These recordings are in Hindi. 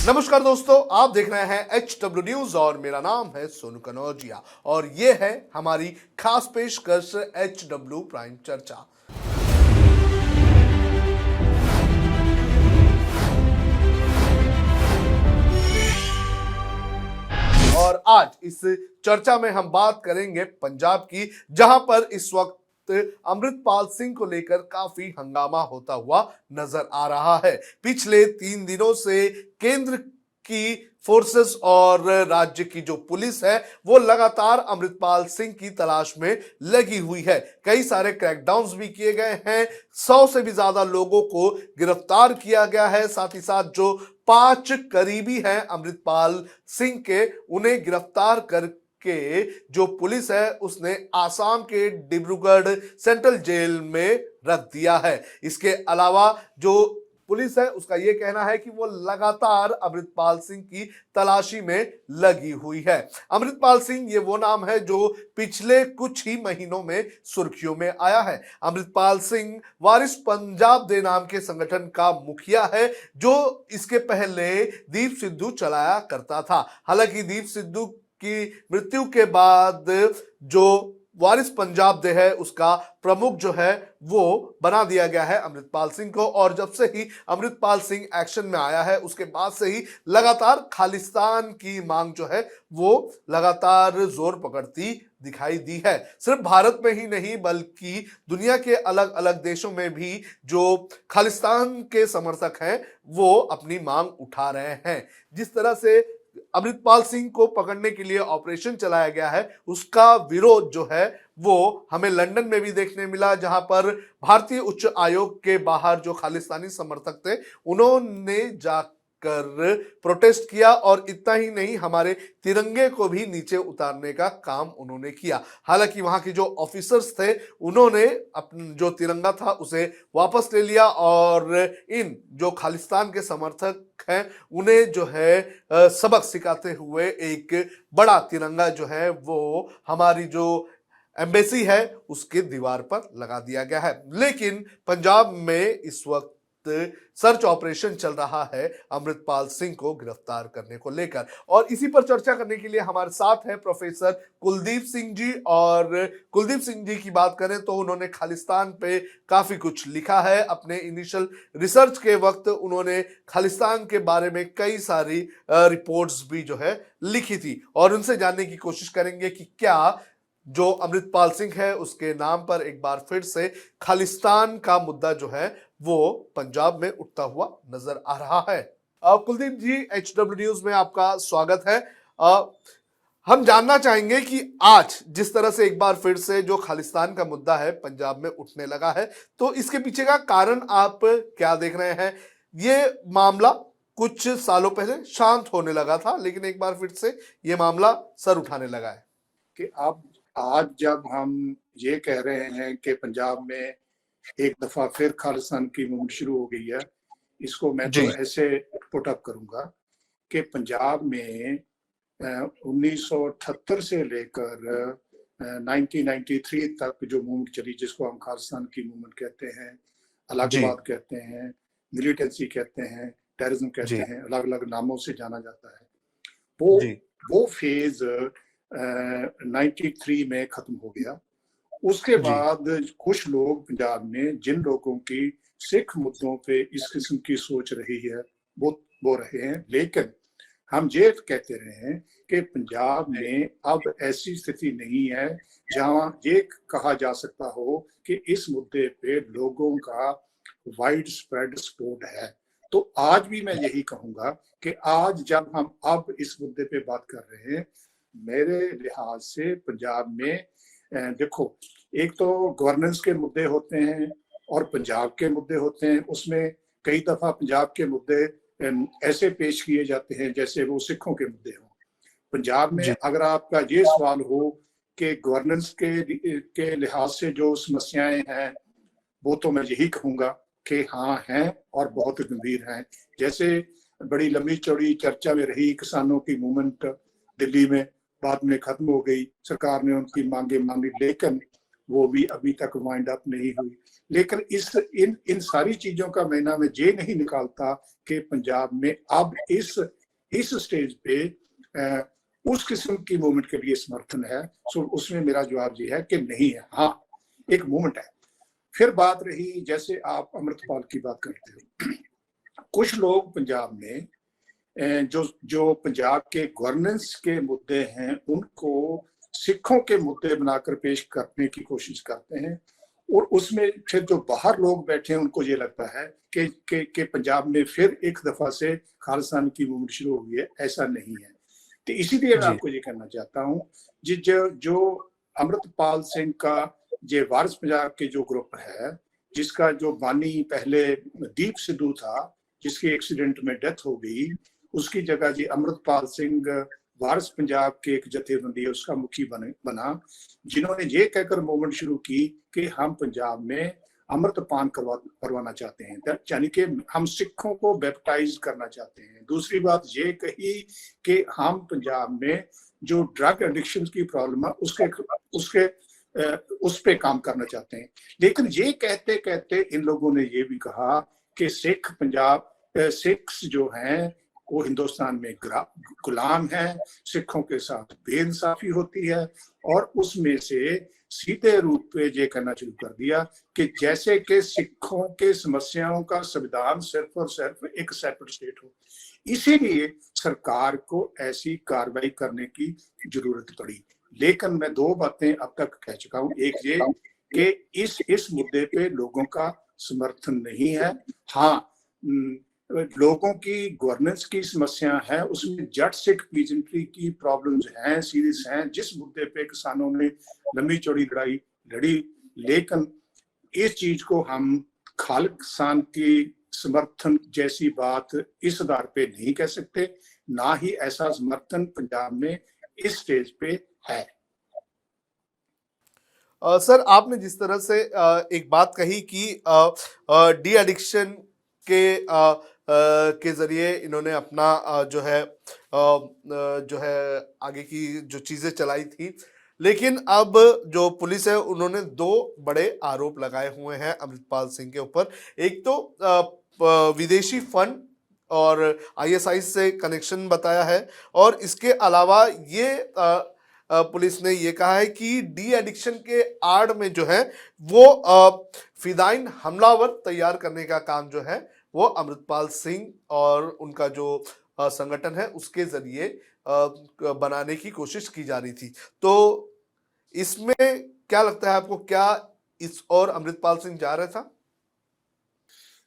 नमस्कार दोस्तों, आप देख रहे हैं HW न्यूज और मेरा नाम है सोनू कनौजिया और ये है हमारी खास पेशकश HW प्राइम चर्चा। और आज इस चर्चा में हम बात करेंगे पंजाब की, जहां पर इस वक्त अमृतपाल सिंह को लेकर काफी हंगामा होता हुआ नजर आ रहा है। पिछले 3 दिनों से केंद्र की फोर्सेस और राज्य की जो पुलिस है वो लगातार अमृतपाल सिंह की तलाश में लगी हुई है। कई सारे क्रैकडाउन्स भी किए गए हैं, 100 से भी ज्यादा लोगों को गिरफ्तार किया गया है। साथ ही साथ जो 5 करीबी हैं अमृतपाल सिंह के, उन्हें गिरफ्तार करके जो पुलिस है उसने आसाम के डिब्रूगढ़ सेंट्रल जेल में रख दिया है। इसके अलावा जो पुलिस है उसका यह कहना है कि वो लगातार अमृतपाल सिंह की तलाशी में लगी हुई है। अमृतपाल सिंह ये वो नाम है जो पिछले कुछ ही महीनों में सुर्खियों में आया है। अमृतपाल सिंह वारिस पंजाब दे नाम के संगठन का मुखिया है, जो इसके पहले दीप सिद्धू चलाया करता था। हालांकि दीप सिद्धू की मृत्यु के बाद जो वारिस पंजाब दे है उसका प्रमुख जो है वो बना दिया गया है अमृतपाल सिंह को। और जब से ही अमृतपाल सिंह एक्शन में आया है उसके बाद से ही लगातार खालिस्तान की मांग जो है वो लगातार जोर पकड़ती दिखाई दी है। सिर्फ भारत में ही नहीं बल्कि दुनिया के अलग अलग देशों में भी जो खालिस्तान के समर्थक हैं वो अपनी मांग उठा रहे हैं। जिस तरह से अमृतपाल सिंह को पकड़ने के लिए ऑपरेशन चलाया गया है उसका विरोध जो है वो हमें लंदन में भी देखने मिला, जहां पर भारतीय उच्च आयोग के बाहर जो खालिस्तानी समर्थक थे उन्होंने जाकर प्रोटेस्ट किया। और इतना ही नहीं, हमारे तिरंगे को भी नीचे उतारने का काम उन्होंने किया। हालांकि वहां के जो ऑफिसर्स थे उन्होंने अपना जो तिरंगा था उसे वापस ले लिया और इन जो खालिस्तान के समर्थक हैं उन्हें जो है सबक सिखाते हुए एक बड़ा तिरंगा जो है वो हमारी जो एम्बेसी है उसके दीवार पर लगा दिया गया है। लेकिन पंजाब में इस वक्त सर्च ऑपरेशन चल रहा है अमृतपाल सिंह को गिरफ्तार करने को लेकर। और इसी पर चर्चा करने के लिए हमारे साथ है प्रोफेसर कुलदीप सिंह जी। और कुलदीप सिंह जी की बात करें तो उन्होंने खालिस्तान पे काफी कुछ लिखा है। अपने इनिशियल रिसर्च के वक्त उन्होंने खालिस्तान के बारे में कई सारी रिपोर्ट्स भी जो है लिखी थी। और उनसे जानने की कोशिश करेंगे कि क्या जो अमृतपाल सिंह है उसके नाम पर एक बार फिर से खालिस्तान का मुद्दा जो है वो पंजाब में उठता हुआ नजर आ रहा है। कुलदीप जी, HW न्यूज में आपका स्वागत है। हम जानना चाहेंगे कि आज जिस तरह से एक बार फिर से जो खालिस्तान का मुद्दा है पंजाब में उठने लगा है, तो इसके पीछे का कारण आप क्या देख रहे हैं? ये मामला कुछ सालों पहले शांत होने लगा था, लेकिन एक बार फिर से ये मामला सर उठाने लगा है कि अब आज जब हम ये कह रहे हैं कि पंजाब में एक दफा फिर खालिस्तान की मूवमेंट शुरू हो गई है, इसको मैं तो ऐसे पुट अप करूंगा कि पंजाब में 1978 से लेकर 1993 तक जो मूवमेंट चली, जिसको हम खालिस्तान की मूवमेंट कहते हैं, अलगबाद कहते हैं, मिलिटेंसी कहते हैं, टेररिज्म कहते हैं, अलग अलग नामों से जाना जाता है, वो फेज 93 में खत्म हो गया। उसके बाद कुछ लोग पंजाब में, जिन लोगों की सिख मुद्दों पे इस किस्म की सोच रही है, वो रहे हैं। लेकिन हम ये कहते रहे हैं कि पंजाब में अब ऐसी स्थिति नहीं है जहां ये कहा जा सकता हो कि इस मुद्दे पे लोगों का वाइड स्प्रेड सपोर्ट है। तो आज भी मैं यही कहूंगा कि आज जब हम अब इस मुद्दे पे बात कर रहे हैं, मेरे लिहाज से पंजाब में देखो, एक तो गवर्नेंस के मुद्दे होते हैं और पंजाब के मुद्दे होते हैं। उसमें कई दफा पंजाब के मुद्दे ऐसे पेश किए जाते हैं जैसे वो सिखों के मुद्दे हों। पंजाब में अगर आपका ये सवाल हो कि गवर्नेंस के लिहाज से जो समस्याएं हैं, वो तो मैं यही कहूंगा कि हाँ हैं और बहुत गंभीर हैं। जैसे बड़ी लंबी चौड़ी चर्चा में रही किसानों की मूवमेंट दिल्ली में, बाद में खत्म हो गई, सरकार ने उनकी मांगे मांगी, लेकिन वो भी अभी तक वाइंड अप नहीं हुई। लेकिन इन सारी चीजों का मैं ये नहीं निकालता कि पंजाब में अब इस इस स्टेज पे उस किस्म की मूवमेंट के लिए समर्थन है। सो उसमें मेरा जवाब ये है कि नहीं है। हाँ, एक मूवमेंट है। फिर बात रही, जैसे आप अमृतपाल की बात करते हो, कुछ लोग पंजाब में जो जो पंजाब के गवर्नेंस के मुद्दे हैं उनको सिखों के मुद्दे बनाकर पेश करने की कोशिश करते हैं, और उसमें फिर जो बाहर लोग बैठे हैं उनको ये लगता है कि पंजाब में फिर एक दफा से खालिस्तान की मूवमेंट शुरू हुई है। ऐसा नहीं है। तो इसीलिए मैं जी आपको ये कहना चाहता हूँ, जो अमृतपाल सिंह का ये वारिस पंजाब के जो ग्रुप है, जिसका जो बानी पहले दीप सिद्धू था, जिसकी एक्सीडेंट में डेथ हो गई, उसकी जगह जी अमृतपाल सिंह वारिस पंजाब के एक जथेबंदी है उसका मुखी बना, जिन्होंने ये कहकर मूवमेंट शुरू की कि हम पंजाब में अमृतपान करवाना चाहते हैं, यानी कि हम सिखों को बैप्टाइज करना चाहते हैं। दूसरी बात ये कही कि हम पंजाब में जो ड्रग एडिक्शन की प्रॉब्लम है उसके उस पे काम करना चाहते हैं। लेकिन ये कहते कहते इन लोगों ने ये भी कहा कि सिख्स जो हैं वो हिंदुस्तान में गुलाम हैं, सिखों के साथ बेइंसाफी होती है, और उसमें से सीधे रूप पे ये कहना शुरू कर दिया कि जैसे कि सिखों के समस्याओं का संविधान सिर्फ और सिर्फ एक सेपरेट स्टेट हो। इसीलिए सरकार को ऐसी कार्रवाई करने की जरूरत पड़ी। लेकिन मैं दो बातें अब तक कह चुका हूं। एक ये कि इस मुद्दे पे लोगों का समर्थन नहीं है। हाँ, लोगों की गवर्नेंस की समस्या है, उसमें जट सिख पीजेंट्री की प्रॉब्लम्स हैं, सीरियस हैं, जिस मुद्दे पे किसानों ने लंबी चौड़ी लड़ाई लड़ी। लेकिन इस चीज को हम खालिस्तान की समर्थन जैसी बात इस आधार पे नहीं कह सकते, ना ही ऐसा समर्थन पंजाब में इस स्टेज पे है। सर, आपने जिस तरह से एक बात कही कि डी एडिक्शन के जरिए इन्होंने अपना जो है आगे की जो चीजें चलाई थी, लेकिन अब जो पुलिस है उन्होंने दो बड़े आरोप लगाए हुए हैं अमृतपाल सिंह के ऊपर। एक तो विदेशी फंड और आईएसआई से कनेक्शन बताया है, और इसके अलावा ये पुलिस ने ये कहा है कि डी एडिक्शन के आड़ में जो है वो फिदाइन हमलावर तैयार करने का काम जो है वो अमृतपाल सिंह और उनका जो संगठन है उसके जरिए बनाने की कोशिश की जा रही थी। तो इसमें क्या लगता है आपको, क्या इस और अमृतपाल सिंह जा रहा था?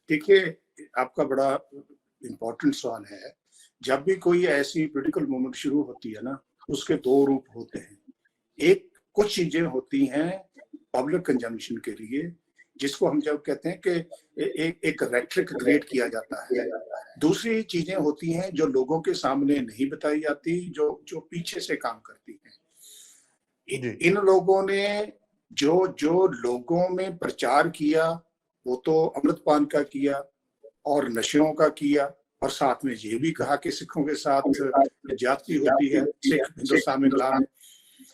देखिए, आपका बड़ा इंपॉर्टेंट सवाल है। जब भी कोई ऐसी पॉलिटिकल मूवमेंट शुरू होती है ना, उसके दो रूप होते हैं। एक, कुछ चीजें होती हैं पब्लिक कंजम्पशन के लिए, जिसको हम जब कहते हैं कि एक रेट्रिक क्रिएट किया जाता है। दूसरी चीजें होती हैं जो लोगों के सामने नहीं बताई जाती, जो पीछे से काम करती हैं। इन लोगों ने जो लोगों में प्रचार किया वो तो अमृतपान का किया और नशों का किया, और साथ में ये भी कहा कि सिखों के साथ ज्यादती होती है, सिख हिंदुस्तान में गुलाम है।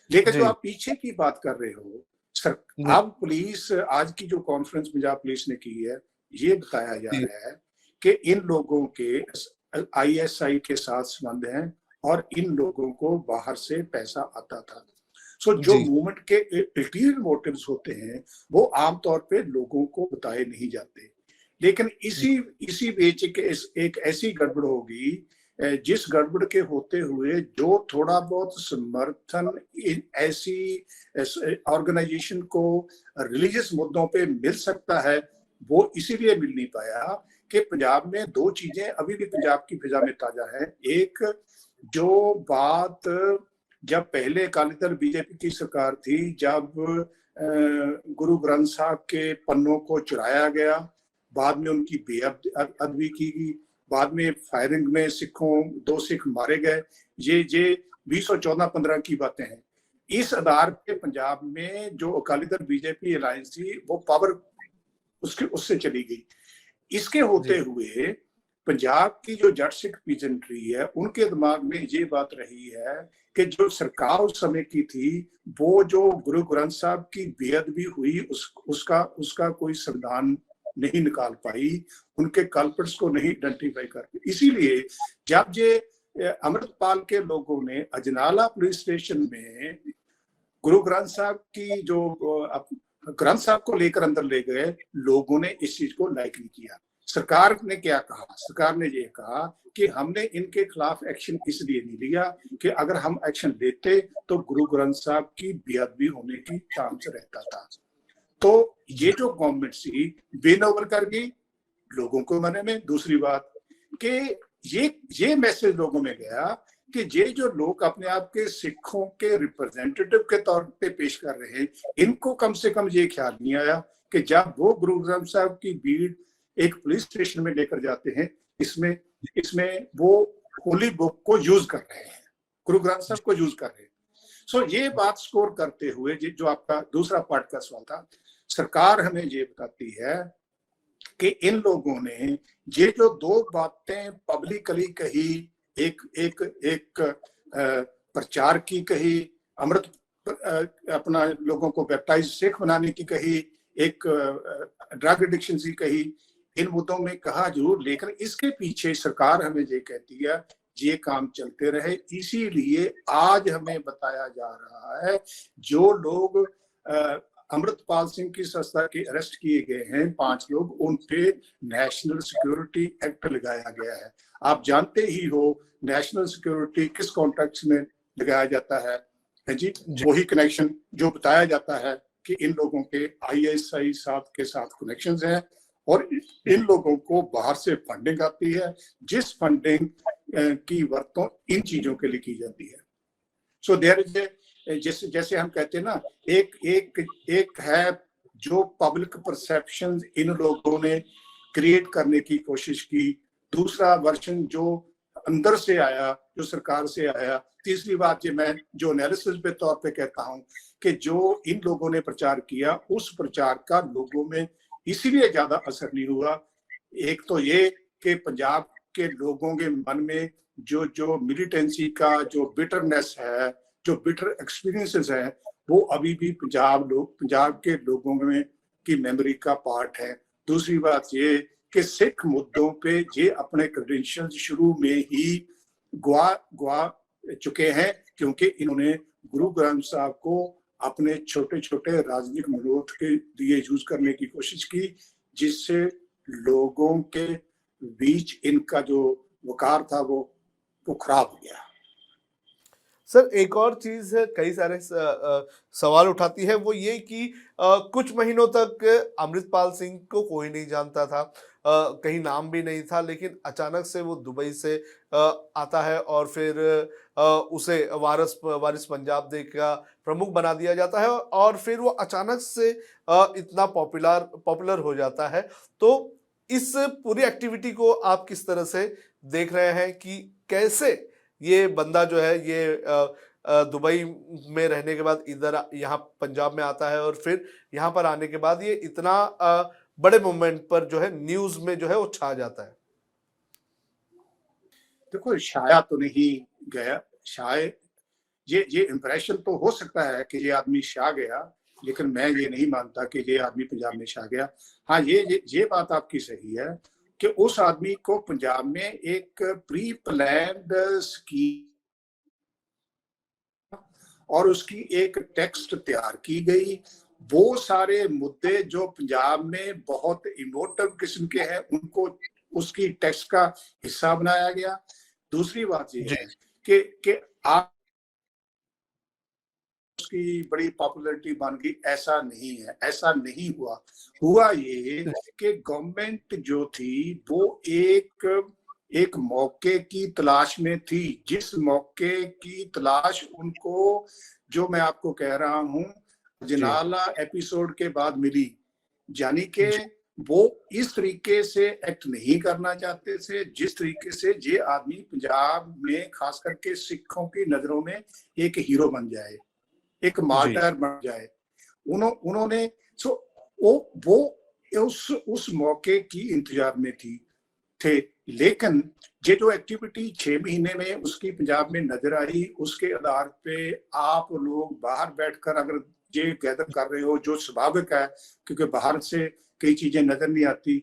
लेकिन जो आप पीछे की बात कर रहे हो सर, अब पुलिस, आज की जो कॉन्फ्रेंस पंजाब पुलिस ने की है, ये बताया जा रहा है कि इन लोगों के आईएसआई के साथ संबंध हैं और इन लोगों को बाहर से पैसा आता था। सो जो मूवमेंट के अल्टीरियर मोटिव्स होते हैं वो आमतौर पे लोगों को बताए नहीं जाते। लेकिन इसी बीच एक ऐसी गड़बड़ होगी, जिस गड़बड़ के होते हुए जो थोड़ा बहुत समर्थन ऐसी ऑर्गेनाइजेशन को रिलीजियस मुद्दों पे मिल सकता है, वो इसीलिए मिल नहीं पाया कि पंजाब में दो चीजें अभी भी पंजाब की फिजा में ताजा है। एक, जो बात जब पहले अकाली दल बीजेपी की सरकार थी, जब गुरु ग्रंथ साहब के पन्नों को चुराया गया, बाद में उनकी बेअदबी की गई, बाद में फायरिंग में दो सिख मारे गए, ये 2014-15 की बातें हैं। इस आधार पे पंजाब में जो अकाली दल बीजेपी अलायंस थी वो पावर उससे चली गई। इसके होते हुए पंजाब की जो जट सिख पीजेंट्री है उनके दिमाग में ये बात रही है कि जो सरकार उस समय की थी वो जो गुरु ग्रंथ साहब की बेअदबी हुई उसका कोई संविधान नहीं निकाल पाई, उनके कल्प्रिट्स को नहीं आइडेंटिफाई कर पाई। इसीलिए जब ये अमृतपाल के लोगों ने अजनाला पुलिस स्टेशन में गुरु ग्रंथ साहब की जो ग्रंथ साहब को लेकर अंदर ले गए, लोगों ने इस चीज को लाइक नहीं किया। सरकार ने क्या कहा? सरकार ने ये कहा कि हमने इनके खिलाफ एक्शन इसलिए नहीं लिया कि अगर हम एक्शन लेते तो गुरु ग्रंथ साहब की बेअदबी होने की चांस रहता था। तो ये जो गवर्नमेंट सी विन ओवर कर गई लोगों को मने में। दूसरी बात कि ये मैसेज लोगों में गया कि ये जो लोग अपने आप के सिखों के रिप्रेजेंटेटिव के तौर पे पेश कर रहे हैं, इनको कम से कम ये ख्याल नहीं आया कि जब वो गुरु ग्रंथ साहब की भीड़ एक पुलिस स्टेशन में लेकर जाते हैं, इसमें वो होली बुक को यूज कर रहे हैं, गुरु ग्रंथ साहब को यूज कर रहे हैं। सो ये बात स्कोर करते हुए जो आपका दूसरा पार्ट का सवाल था, सरकार हमें ये बताती है कि इन लोगों ने ये जो दो बातें पब्लिकली कही, एक प्रचार की कही, अमृत अपना लोगों को बैप्टाइज सिख बनाने की कही, एक ड्रग एडिक्शन की कही, इन मुद्दों में कहा जरूर, लेकिन इसके पीछे सरकार हमें ये कहती है ये काम चलते रहे। इसीलिए आज हमें बताया जा रहा है जो लोग अमृतपाल सिंह की संस्था के अरेस्ट किए गए हैं 5 लोग, उन पे नेशनल सिक्योरिटी एक्ट लगाया गया है। आप जानते ही हो नेशनल सिक्योरिटी किस कॉन्टेक्स्ट में लगाया जाता है जी? वही कनेक्शन जो बताया जाता है कि इन लोगों के ISI साथ के साथ कनेक्शंस हैं और इन लोगों को बाहर से फंडिंग आती है, जिस फंडिंग की वर्तों इन चीजों के लिए की जाती है। सो देयर इज जैसे हम कहते हैं ना, एक है जो पब्लिक परसेप्शन इन लोगों ने क्रिएट करने की कोशिश की, दूसरा वर्जन जो अंदर से आया, जो सरकार से आया, तीसरी बात ये मैं जो एनालिसिस के तौर पे कहता हूं कि जो इन लोगों ने प्रचार किया उस प्रचार का लोगों में इसीलिए ज्यादा असर नहीं हुआ। एक तो ये कि पंजाब के लोगों के मन में जो मिलिटेंसी का जो बिटरनेस है, जो बिटर एक्सपीरियंसेस है, वो अभी भी पंजाब के लोगों में की मेमोरी का पार्ट है। दूसरी बात ये कि सिख मुद्दों पे ये अपने क्रेडेंशियल्स शुरू में ही गवा चुके हैं, क्योंकि इन्होंने गुरु ग्रंथ साहब को अपने छोटे छोटे राजनीतिक मनोरथ के लिए यूज करने की कोशिश की, जिससे लोगों के बीच इनका जो वकार था वो खराब हो गया। सर एक और चीज कई सारे सवाल उठाती है, वो ये कि कुछ महीनों तक अमृतपाल सिंह को कोई नहीं जानता था, कहीं नाम भी नहीं था, लेकिन अचानक से वो दुबई से आता है और फिर उसे वारिस पंजाब डे का प्रमुख बना दिया जाता है और फिर वो अचानक से इतना पॉपुलर हो जाता है। तो इस पूरी एक्टिविटी को आप किस तरह से देख रहे हैं कि कैसे ये बंदा जो है ये दुबई में रहने के बाद इधर यहाँ पंजाब में आता है और फिर यहाँ पर आने के बाद ये इतना बड़े मोमेंट पर जो है न्यूज में जो है वो छा जाता है? देखो, शाया तो नहीं गया, शायद ये इंप्रेशन तो हो सकता है कि ये आदमी छा गया, लेकिन मैं ये नहीं मानता कि ये आदमी पंजाब में छा गया। हाँ, ये बात आपकी सही है कि उस आदमी को पंजाब में एक प्री प्लान्ड स्कीम और उसकी एक टेक्स्ट तैयार की गई। वो सारे मुद्दे जो पंजाब में बहुत इमोटिव किस्म के हैं, उनको उसकी टेक्स्ट का हिस्सा बनाया गया। दूसरी बात ये है कि आप उसकी बड़ी पॉपुलैरिटी बन गई, ऐसा नहीं है, ऐसा नहीं हुआ ये कि गवर्नमेंट जो थी वो एक मौके की तलाश में थी, जिस मौके की तलाश उनको, जो मैं आपको कह रहा हूं, जनाला एपिसोड के बाद मिली। यानी कि वो इस तरीके से एक्ट नहीं करना चाहते थे जिस तरीके से ये आदमी पंजाब में खास करके सिखों की नजरों में एक हीरो बन जाए, एक मार्टर बन जाए। उन्होंने वो उस मौके की इंतजार में थे। लेकिन ये जो एक्टिविटी 6 महीने में उसकी पंजाब में नजर आई, उसके आधार पे आप लोग बाहर बैठकर अगर ये गैदर कर रहे हो, जो स्वाभाविक है क्योंकि बाहर से कई चीजें नजर नहीं आती,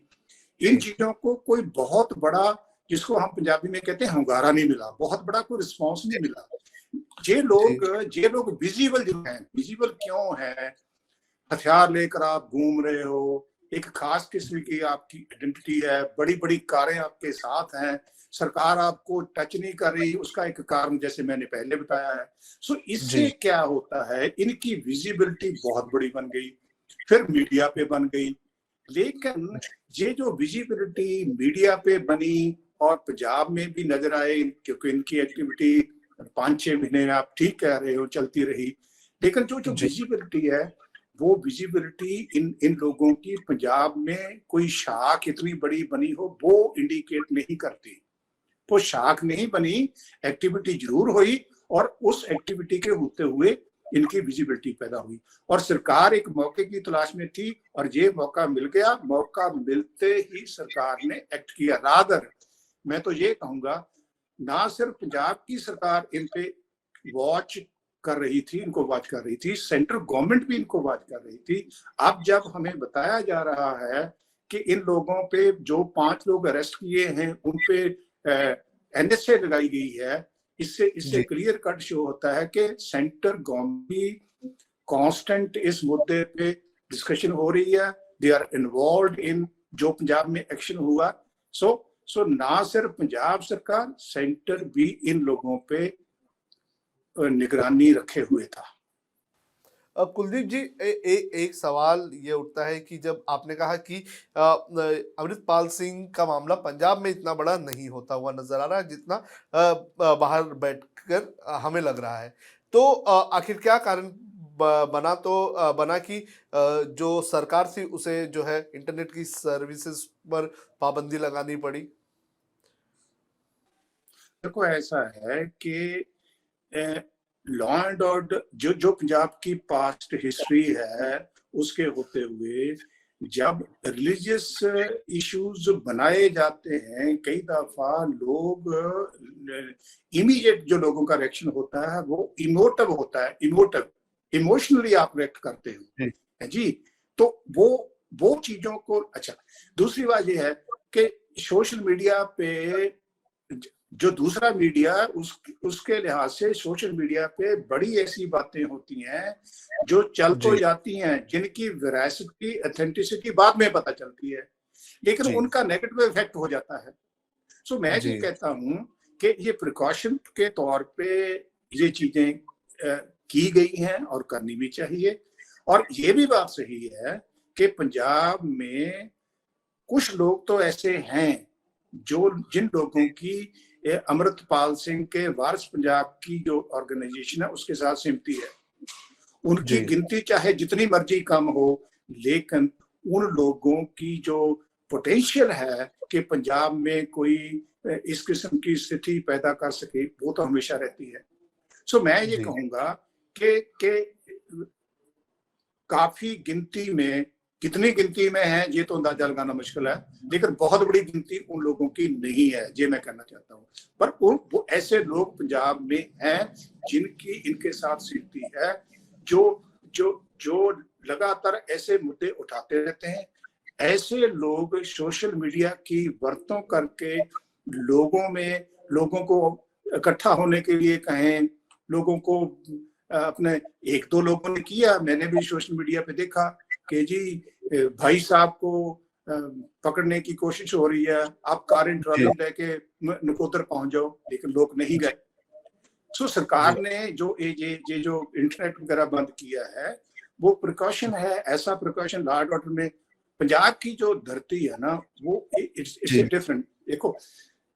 इन चीजों को कोई बहुत बड़ा जिसको हम पंजाबी में कहते हैं हंगारा नहीं मिला, बहुत बड़ा कोई रिस्पॉन्स नहीं मिला। ये लोग विजिबल जो हैं, विजिबल क्यों है? हथियार लेकर आप घूम रहे हो, एक खास किस्म की आपकी आइडेंटिटी है, बड़ी बड़ी कारें आपके साथ हैं, सरकार आपको टच नहीं कर रही, उसका एक कारण जैसे मैंने पहले बताया है। सो इससे जी क्या होता है, इनकी विजिबिलिटी बहुत बड़ी बन गई, फिर मीडिया पे बन गई। लेकिन ये जो विजिबिलिटी मीडिया पे बनी और पंजाब में भी नजर आए, क्योंकि इनकी एक्टिविटी 5-6 महीने आप ठीक कह रहे हो चलती रही, लेकिन जो जी विजिबिलिटी है वो विजिबिलिटी इन लोगों की पंजाब में कोई शाख इतनी बड़ी बनी हो वो इंडिकेट नहीं करती। वो शाख नहीं बनी, एक्टिविटी जरूर हुई और उस एक्टिविटी के होते हुए इनकी विजिबिलिटी पैदा हुई और सरकार एक मौके की तलाश में थी और ये मौका मिल गया। मौका मिलते ही सरकार ने एक्ट किया। रादर मैं तो ये कहूंगा, ना सिर्फ पंजाब की सरकार इन पे वॉच कर रही थी, इनको वॉच कर रही थी, सेंट्रल गवर्नमेंट भी इनको वॉच कर रही थी। अब जब हमें बताया जा रहा है कि इन लोगों पे जो 5 लोग अरेस्ट किए हैं उन पे एनएसए लगाई गई है, इससे जी क्लियर कट शो होता है कि सेंटर गवर्नमेंट की कांस्टेंट इस मुद्दे पे डिस्कशन हो रही है। दे आर इन्वॉल्व इन जो पंजाब में एक्शन हुआ। सो ना सिर्फ पंजाब सरकार, सेंटर भी इन लोगों पे निगरानी रखे हुए था। कुलदीप जी, एक सवाल ये उठता है कि जब आपने कहा कि अमृतपाल सिंह का मामला पंजाब में इतना बड़ा नहीं होता हुआ नजर आ रहा है जितना बाहर बैठकर हमें लग रहा है, तो आखिर क्या कारण बना कि जो सरकार थी उसे जो है इंटरनेट की सर्विसेज पर पाबंदी लगानी पड़ी? देखो ऐसा है कि लॉ एंड ऑर्डर जो पंजाब की पास्ट हिस्ट्री है उसके होते हुए जब रिलीजियस इश्यूज बनाए जाते हैं, कई दफा लोग इमीडिएट जो लोगों का रिएक्शन होता है वो इमोटिव होता है, इमोशनली आप रिएक्ट करते हो है जी। तो वो चीजों को, अच्छा दूसरी बात ये है कि सोशल मीडिया पे जो दूसरा मीडिया उसके लिहाज से सोशल मीडिया पे बड़ी ऐसी बातें होती हैं जो चल तो जी जाती हैं, जिनकी वेरासिटी ऑथेंटिसिटी बाद में पता चलती है, लेकिन जी उनका नेगेटिव इफेक्ट हो जाता है। सो मैं ये जी कहता हूं कि ये प्रिकॉशन के तौर पे ये चीजें की गई हैं और करनी भी चाहिए। और ये भी बात सही है कि पंजाब में कुछ लोग तो ऐसे हैं जिन लोगों की अमृतपाल सिंह के वारिस पंजाब की जो ऑर्गेनाइजेशन है उसके साथ सिमती है। उनकी जी गिनती चाहे जितनी मर्जी कम हो, लेकिन उन लोगों की जो पोटेंशियल है कि पंजाब में कोई इस किस्म की स्थिति पैदा कर सके वो तो हमेशा रहती है। सो मैं ये जी कहूंगा कि काफी गिनती में, कितनी गिनती में है ये तो अंदाजा लगाना मुश्किल है, लेकिन बहुत बड़ी गिनती उन लोगों की नहीं है, ये मैं कहना चाहता हूँ। पर वो ऐसे लोग पंजाब में हैं जिनकी इनके साथ सिमती है, जो लगातार ऐसे मुद्दे उठाते रहते हैं। ऐसे लोग सोशल मीडिया की वर्तों करके लोगों को इकट्ठा होने के लिए कहें, लोगों को अपने, एक दो लोगों ने किया, मैंने भी सोशल मीडिया पे देखा कि जी भाई साहब को पकड़ने की कोशिश हो रही है, आप कार ट्रॉली लेके नकोदर पहुंच जाओ, लेकिन लोग नहीं गए। सो सरकार ने जो इंटरनेट वगैरह बंद किया है वो प्रिकॉशन है, ऐसा प्रिकॉशन लॉ एंड ऑर्डर में। पंजाब की जो धरती है ना वो इट्स ए डिफरेंट। देखो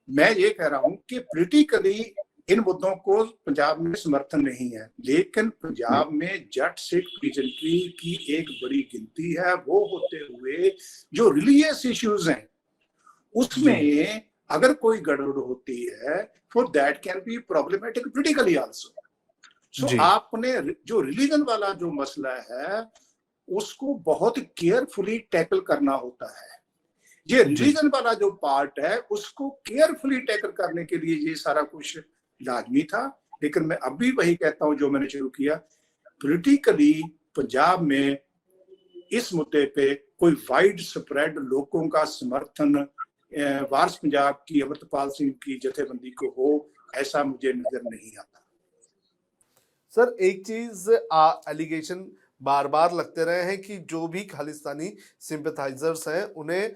मैं ये कह रहा हूं कि पॉलिटिकली इन मुद्दों को पंजाब में समर्थन नहीं है, लेकिन पंजाब में जट सिख पीजेंट्री की एक बड़ी गिनती है। वो होते हुए जो रिलीजियस इश्यूज हैं उसमें अगर कोई गड़बड़ होती है तो that can be problematic politically also. So आपने जो रिलीजन वाला जो मसला है उसको बहुत केयरफुली टैकल करना होता है। ये रिलीजन वाला जो पार्ट है उसको केयरफुली टैकल करने के लिए ये सारा कुछ लाजमी था। लेकिन मैं अभी वही कहता हूं जो मैंने शुरू किया, पॉलिटिकली पंजाब में इस मुद्दे पे कोई वाइड स्प्रेड लोगों का समर्थन वारिस पंजाब की अमृतपाल सिंह की जथेबंदी को हो, ऐसा मुझे नजर नहीं आता। सर एक चीज एलिगेशन बार बार लगते रहे हैं कि जो भी खालिस्तानी सिंपैथाइजर्स हैं उन्हें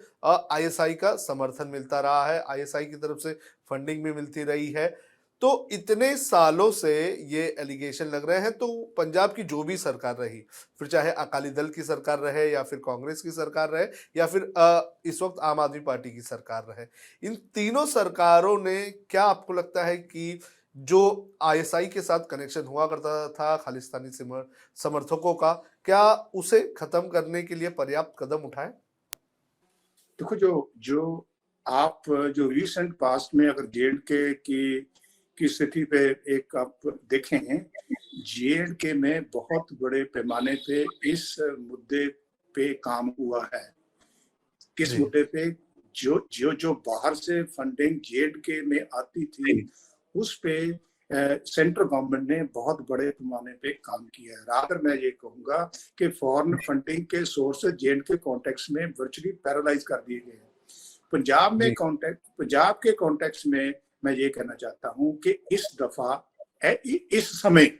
आईएसआई का समर्थन मिलता रहा है, आईएसआई की तरफ से फंडिंग भी मिलती रही है। तो इतने सालों से ये एलिगेशन लग रहे हैं, तो पंजाब की जो भी सरकार रही, फिर चाहे अकाली दल की सरकार रहे या फिर कांग्रेस की सरकार रहे या फिर इस वक्त आम आदमी पार्टी की सरकार रहे, इन तीनों सरकारों ने, क्या आपको लगता है कि जो आईएसआई के साथ कनेक्शन हुआ करता था खालिस्तानी समर्थकों का, क्या उसे खत्म करने के लिए पर्याप्त कदम उठाए? देखो, जो जो आप जो रिसेंट पास्ट में अगर जेएंडके की स्थिति पे एक आप देखें, जेएंडके में बहुत बड़े पैमाने पे इस मुद्दे पे काम हुआ है। किस मुद्दे पे? जो जो जो बाहर से फंडिंग जेएंडके में आती थी, उस पे सेंट्रल गवर्नमेंट ने बहुत बड़े पैमाने पे काम किया है। रादर मैं ये कहूंगा कि फॉरेन फंडिंग के सोर्सेज जेएंडके कॉन्टेक्स्ट में वर्चुअली पैरालाइज कर दिए गए हैं। पंजाब के कॉन्टेक्स्ट में मैं ये कहना चाहता हूं कि इस दफा इस समय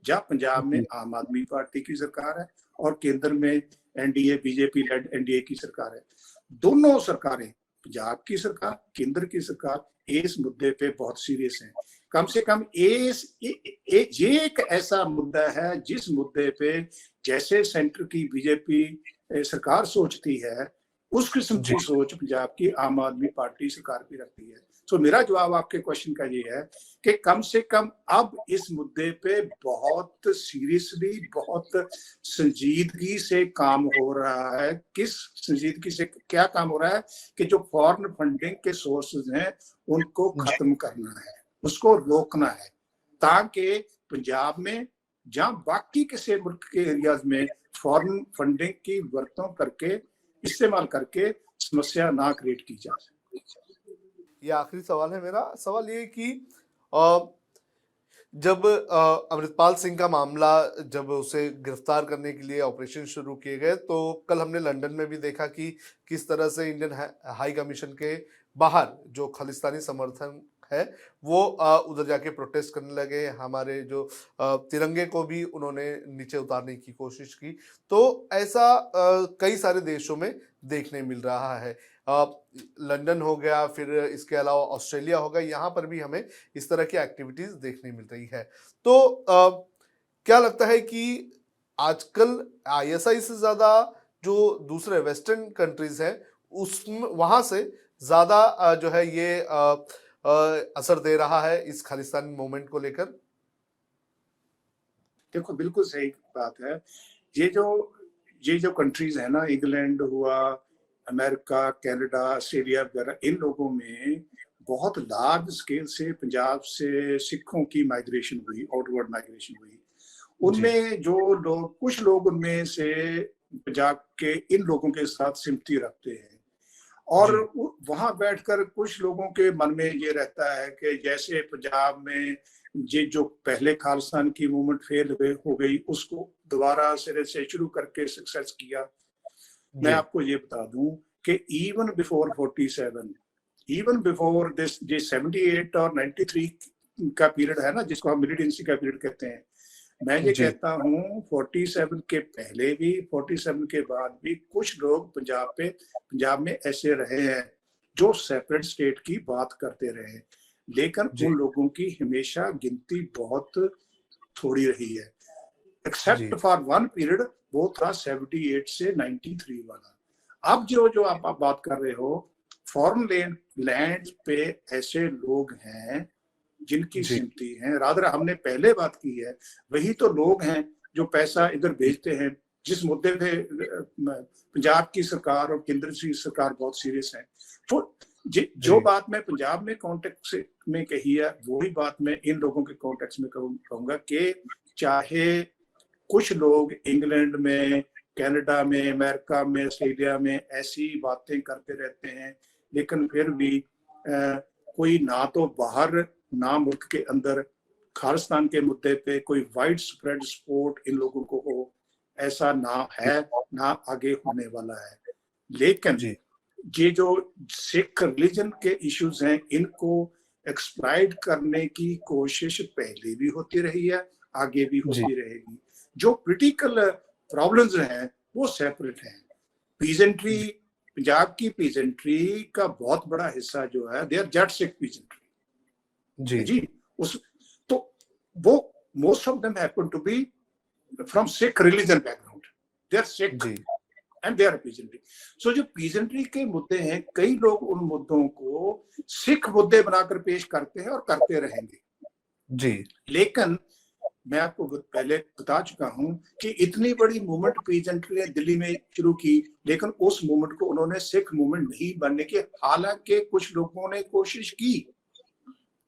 जब पंजाब में आम आदमी पार्टी की सरकार है और केंद्र में एनडीए बीजेपी लेड एनडीए की सरकार है, दोनों सरकारें, पंजाब की सरकार, केंद्र की सरकार, इस मुद्दे पे बहुत सीरियस हैं। कम से कम ये एक ऐसा मुद्दा है जिस मुद्दे पे जैसे सेंटर की बीजेपी सरकार सोचती है, उस किस्म की सोच पंजाब की आम आदमी पार्टी सरकार भी रखती है। तो मेरा जवाब आपके क्वेश्चन का ये है कि कम से कम अब इस मुद्दे पे बहुत सीरियसली, बहुत संजीदगी से काम हो रहा है। किस संजीदगी से क्या काम हो रहा है? कि जो फॉरेन फंडिंग के सोर्सेज हैं उनको खत्म करना है, उसको रोकना है, ताकि पंजाब में जहां बाकी किसी मुल्क के एरियाज में फॉरेन फंडिंग की वरतों करके, इस्तेमाल करके समस्या ना क्रिएट की जा सके। ये आखिरी सवाल है मेरा। सवाल ये कि जब अमृतपाल सिंह का मामला, जब उसे गिरफ्तार करने के लिए ऑपरेशन शुरू किए गए, तो कल हमने लंदन में भी देखा कि किस तरह से इंडियन हाई कमीशन के बाहर जो खालिस्तानी समर्थन है वो उधर जाके प्रोटेस्ट करने लगे। हमारे जो तिरंगे को भी उन्होंने नीचे उतारने की कोशिश की। तो ऐसा कई सारे देशों में देखने मिल रहा है। लंदन हो गया, फिर इसके अलावा ऑस्ट्रेलिया हो गया, यहाँ पर भी हमें इस तरह की एक्टिविटीज देखने मिल रही है। तो क्या लगता है कि आजकल आईएसआई से ज्यादा जो दूसरे वेस्टर्न कंट्रीज हैं उसमें, वहां से ज्यादा जो है ये असर दे रहा है इस खालिस्तानी मूवमेंट को लेकर? देखो, बिल्कुल सही बात है। ये जो कंट्रीज है ना, इंग्लैंड हुआ, अमेरिका, कनाडा, ऑस्ट्रेलिया वगैरह, इन लोगों में बहुत लार्ज स्केल से पंजाब से सिखों की माइग्रेशन हुई, आउटवर्ड माइग्रेशन हुई। उनमें जो लोग, कुछ लोग उनमें से पंजाब के इन लोगों के साथ सिम्पथी रखते हैं, और वहां बैठकर कुछ लोगों के मन में ये रहता है कि जैसे पंजाब में ये जो पहले खालिस्तान की मूवमेंट फेल हो गई, उसको दोबारा सिरे से शुरू करके सक्सेस किया। मैं आपको ये बता दूं कि even before 47, even before this, ये 78 और 93 का पीरियड है ना, जिसको हम मिलिटेंसी का पीरियड कहते हैं, मैं ये कहता हूँ 47 के पहले भी, 47 के बाद भी कुछ लोग पंजाब में ऐसे रहे हैं जो सेपरेट स्टेट की बात करते रहे, लेकिन उन लोगों की हमेशा गिनती बहुत थोड़ी रही है, एक्सेप्ट फॉर वन पीरियड, वो था 78 से 93 वाला। अब जो आप बात कर रहे हो, फॉरेन लैंड पे ऐसे लोग हैं जिनकी सिम्पथी है, रादर हमने पहले बात की है, वही तो लोग हैं जो पैसा इधर भेजते हैं। जिस मुद्दे पे पंजाब की सरकार और केंद्र की सरकार बहुत सीरियस है, तो जो बात मैं पंजाब में कॉन्टेक्स्ट में कही है, वही बात मैं इन लोगों के कॉन्टेक्स्ट में कहूंगा कि चाहे कुछ लोग इंग्लैंड में, कनाडा में, अमेरिका में, ऑस्ट्रेलिया में ऐसी बातें करते रहते हैं, लेकिन फिर भी कोई ना तो बाहर ना मुल्क के अंदर खालिस्तान के मुद्दे पे कोई वाइड स्प्रेड सपोर्ट इन लोगों को हो, ऐसा ना है, ना आगे होने वाला है। लेकिन ये जो सिख रिलीजन के इश्यूज हैं, इनको एक्सप्लॉइट करने की कोशिश पहले भी होती रही है, आगे भी जी होती रहेगी। जो क्रिटिकल प्रॉब्लम्स हैं वो सेपरेट हैं। पीजेंट्री, जी पंजाब की पीजेंट्री का बहुत बड़ा हिस्सा जो है, they are Jat Sikh peasantry जी जी। उस तो वो most of them happen to be from Sikh religion background, they are Sikh जी and they are peasantry. So जो पीजेंट्री के मुद्दे हैं, कई लोग उन मुद्दों को सिख मुद्दे बनाकर पेश करते हैं और करते रहेंगे। जी लेकिन मैं आपको पहले बता चुका हूं कि इतनी बड़ी मूवमेंट पीजेंट्री ने दिल्ली में शुरू की, लेकिन उस मूवमेंट को उन्होंने सिख मूवमेंट नहीं बनने की, हालांकि कुछ लोगों ने कोशिश की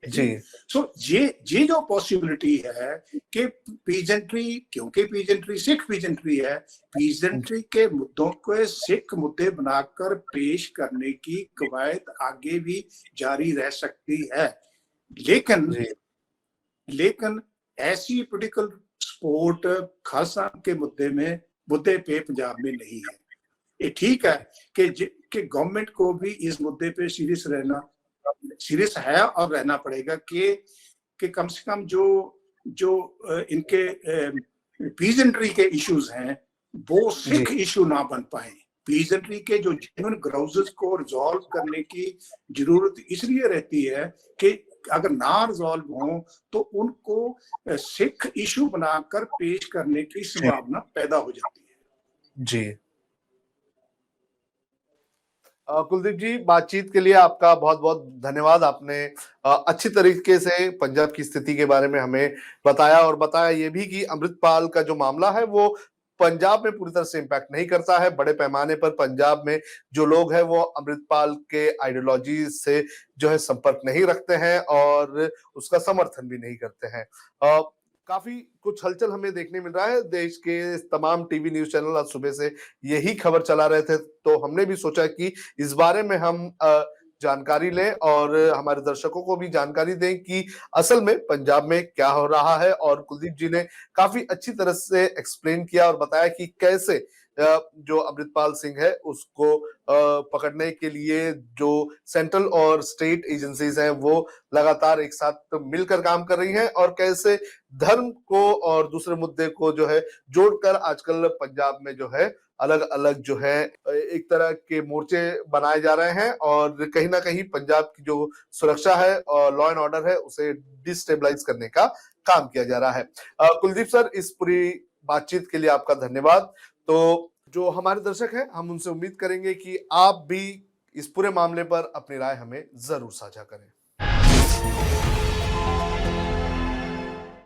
जी सो ये जो पॉसिबिलिटी है कि पीजेंट्री, क्योंकि पीजेंट्री सिख पीजेंट्री है, पीजेंट्री के मुद्दों को सिख मुद्दे बनाकर पेश करने की कवायद आगे भी जारी रह सकती है। लेकिन जी लेकिन ऐसी पोलिटिकल सपोर्ट खालसा के मुद्दे पे पंजाब में नहीं है। ये ठीक है कि गवर्नमेंट को भी इस मुद्दे पे सीरियस है और रहना पड़ेगा कि कम से कम जो इनके पीजेंट्री के इश्यूज हैं वो जी सिख इशू ना बन पाए। पीजेंट्री के जो जेन्युइन ग्राउजेस को रिजॉल्व करने की जरूरत इसलिए रहती है कि अगर ना रिजॉल्व हो तो उनको सिख इशू बनाकर पेश करने की जी संभावना पैदा हो जाती है। जी कुलदीप जी, बातचीत के लिए आपका बहुत बहुत धन्यवाद। आपने अच्छी तरीके से पंजाब की स्थिति के बारे में हमें बताया, और बताया ये भी कि अमृतपाल का जो मामला है वो पंजाब में पूरी तरह से इम्पैक्ट नहीं करता है। बड़े पैमाने पर पंजाब में जो लोग हैं वो अमृतपाल के आइडियोलॉजी से जो है संपर्क नहीं रखते हैं और उसका समर्थन भी नहीं करते हैं। काफी कुछ हलचल हमें देखने मिल रहा है। देश के तमाम टीवी न्यूज चैनल आज सुबह से यही खबर चला रहे थे, तो हमने भी सोचा कि इस बारे में हम जानकारी लें और हमारे दर्शकों को भी जानकारी दें कि असल में पंजाब में क्या हो रहा है। और कुलदीप जी ने काफी अच्छी तरह से एक्सप्लेन किया और बताया कि कैसे जो अमृतपाल सिंह है उसको पकड़ने के लिए जो सेंट्रल और स्टेट एजेंसीज हैं वो लगातार एक साथ मिलकर काम कर रही हैं, और कैसे धर्म को और दूसरे मुद्दे को जो है जोड़कर आजकल पंजाब में जो है अलग अलग जो है एक तरह के मोर्चे बनाए जा रहे हैं, और कहीं ना कहीं पंजाब की जो सुरक्षा है और लॉ एंड ऑर्डर है उसे डिस्टेबलाइज करने का काम किया जा रहा है। कुलदीप सर, इस पूरी बातचीत के लिए आपका धन्यवाद। तो जो हमारे दर्शक हैं, हम उनसे उम्मीद करेंगे कि आप भी इस पूरे मामले पर अपनी राय हमें जरूर साझा करें।